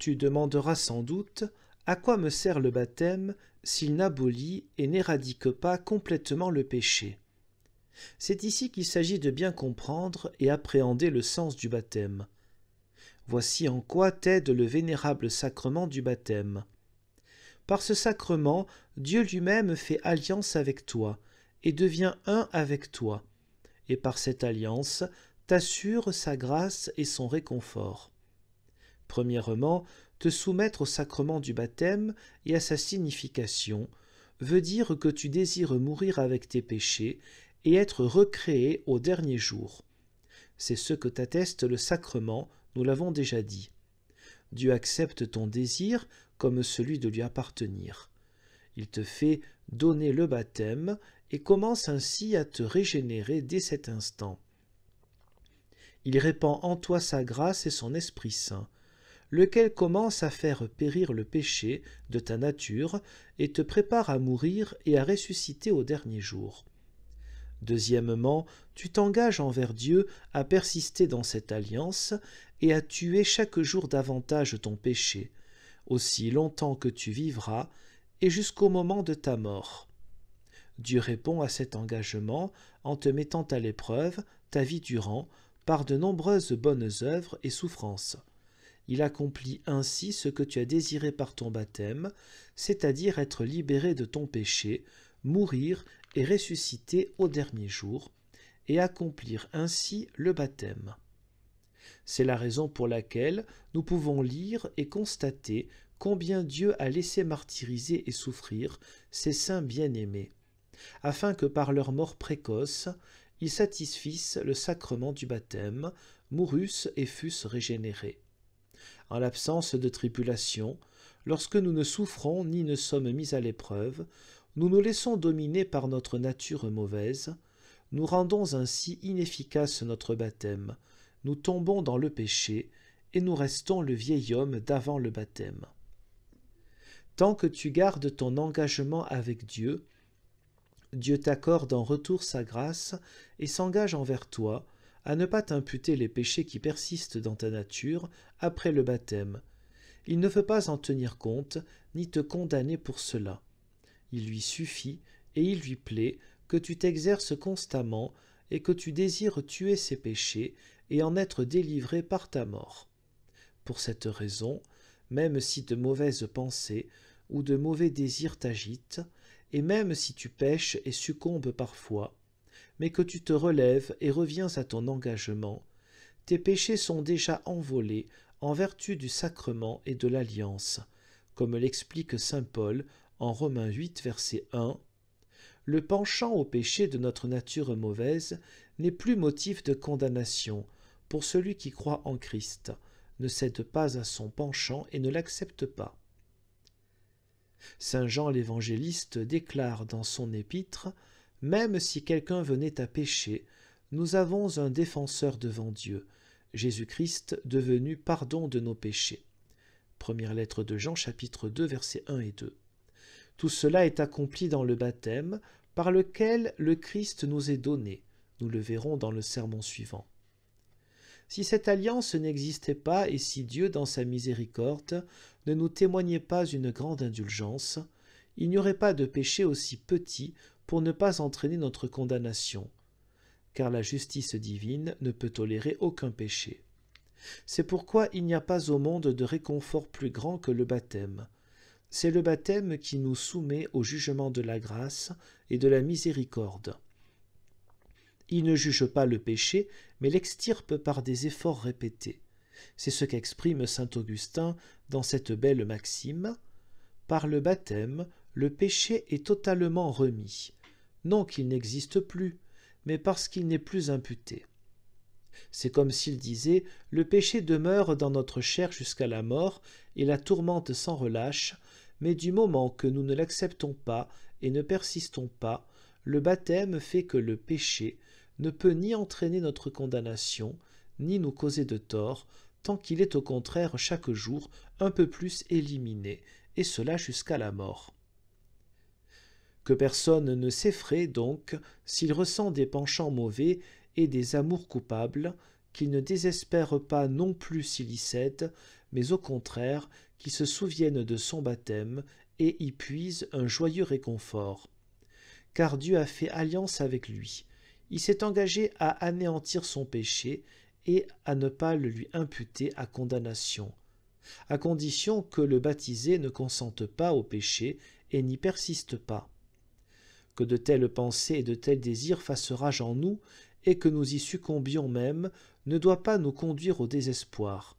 Tu demanderas sans doute à quoi me sert le baptême s'il n'abolit et n'éradique pas complètement le péché. C'est ici qu'il s'agit de bien comprendre et appréhender le sens du baptême. Voici en quoi t'aide le vénérable sacrement du baptême. Par ce sacrement, Dieu lui-même fait alliance avec toi et devient un avec toi, et par cette alliance t'assure sa grâce et son réconfort. Premièrement, te soumettre au sacrement du baptême et à sa signification veut dire que tu désires mourir avec tes péchés et être recréé au dernier jour. C'est ce que t'atteste le sacrement, nous l'avons déjà dit. Dieu accepte ton désir comme celui de lui appartenir. Il te fait donner le baptême et commence ainsi à te régénérer dès cet instant. Il répand en toi sa grâce et son Esprit Saint, lequel commence à faire périr le péché de ta nature et te prépare à mourir et à ressusciter au dernier jour. Deuxièmement, tu t'engages envers Dieu à persister dans cette alliance et à tuer chaque jour davantage ton péché, aussi longtemps que tu vivras et jusqu'au moment de ta mort. Dieu répond à cet engagement en te mettant à l'épreuve, ta vie durant, par de nombreuses bonnes œuvres et souffrances. Il accomplit ainsi ce que tu as désiré par ton baptême, c'est-à-dire être libéré de ton péché, mourir et ressusciter au dernier jour, et accomplir ainsi le baptême. C'est la raison pour laquelle nous pouvons lire et constater combien Dieu a laissé martyriser et souffrir ses saints bien-aimés, afin que par leur mort précoce, ils satisfissent le sacrement du baptême, mourussent et fussent régénérés. En l'absence de tribulation, lorsque nous ne souffrons ni ne sommes mis à l'épreuve, nous nous laissons dominer par notre nature mauvaise, nous rendons ainsi inefficace notre baptême, nous tombons dans le péché, et nous restons le vieil homme d'avant le baptême. Tant que tu gardes ton engagement avec Dieu, Dieu t'accorde en retour sa grâce et s'engage envers toi à ne pas t'imputer les péchés qui persistent dans ta nature après le baptême. Il ne veut pas en tenir compte, ni te condamner pour cela. Il lui suffit, et il lui plaît, que tu t'exerces constamment et que tu désires tuer ces péchés et en être délivré par ta mort. Pour cette raison, même si de mauvaises pensées ou de mauvais désirs t'agitent, et même si tu pèches et succombes parfois, mais que tu te relèves et reviens à ton engagement, tes péchés sont déjà envolés en vertu du sacrement et de l'alliance, comme l'explique saint Paul en Romains 8, verset 1. Le penchant au péché de notre nature mauvaise n'est plus motif de condamnation pour celui qui croit en Christ, ne cède pas à son penchant et ne l'accepte pas. Saint Jean l'Évangéliste déclare dans son épître « Même si quelqu'un venait à pécher, nous avons un défenseur devant Dieu, Jésus-Christ devenu pardon de nos péchés. » Première lettre de Jean, chapitre 2, versets 1 et 2. Tout cela est accompli dans le baptême, par lequel le Christ nous est donné. Nous le verrons dans le sermon suivant. Si cette alliance n'existait pas et si Dieu, dans sa miséricorde, ne nous témoignait pas une grande indulgence, il n'y aurait pas de péché aussi petit pour ne pas entraîner notre condamnation, car la justice divine ne peut tolérer aucun péché. C'est pourquoi il n'y a pas au monde de réconfort plus grand que le baptême. C'est le baptême qui nous soumet au jugement de la grâce et de la miséricorde. Il ne juge pas le péché, mais l'extirpe par des efforts répétés. C'est ce qu'exprime saint Augustin dans cette belle maxime. Par le baptême, le péché est totalement remis, non qu'il n'existe plus, mais parce qu'il n'est plus imputé. C'est comme s'il disait « Le péché demeure dans notre chair jusqu'à la mort et la tourmente sans relâche, mais du moment que nous ne l'acceptons pas et ne persistons pas, le baptême fait que le péché ne peut ni entraîner notre condamnation, ni nous causer de tort, tant qu'il est au contraire chaque jour un peu plus éliminé, et cela jusqu'à la mort. » Que personne ne s'effraie donc s'il ressent des penchants mauvais et des amours coupables, qu'il ne désespère pas non plus s'il y cède, mais au contraire qu'il se souvienne de son baptême et y puise un joyeux réconfort. Car Dieu a fait alliance avec lui. Il s'est engagé à anéantir son péché et à ne pas le lui imputer à condamnation, à condition que le baptisé ne consente pas au péché et n'y persiste pas. Que de telles pensées et de tels désirs fassent rage en nous, et que nous y succombions même, ne doit pas nous conduire au désespoir.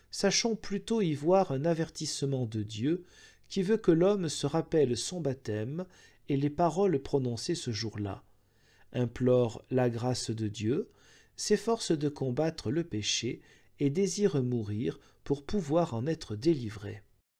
Sachons plutôt y voir un avertissement de Dieu, qui veut que l'homme se rappelle son baptême et les paroles prononcées ce jour-là, implore la grâce de Dieu, s'efforce de combattre le péché et désire mourir pour pouvoir en être délivré.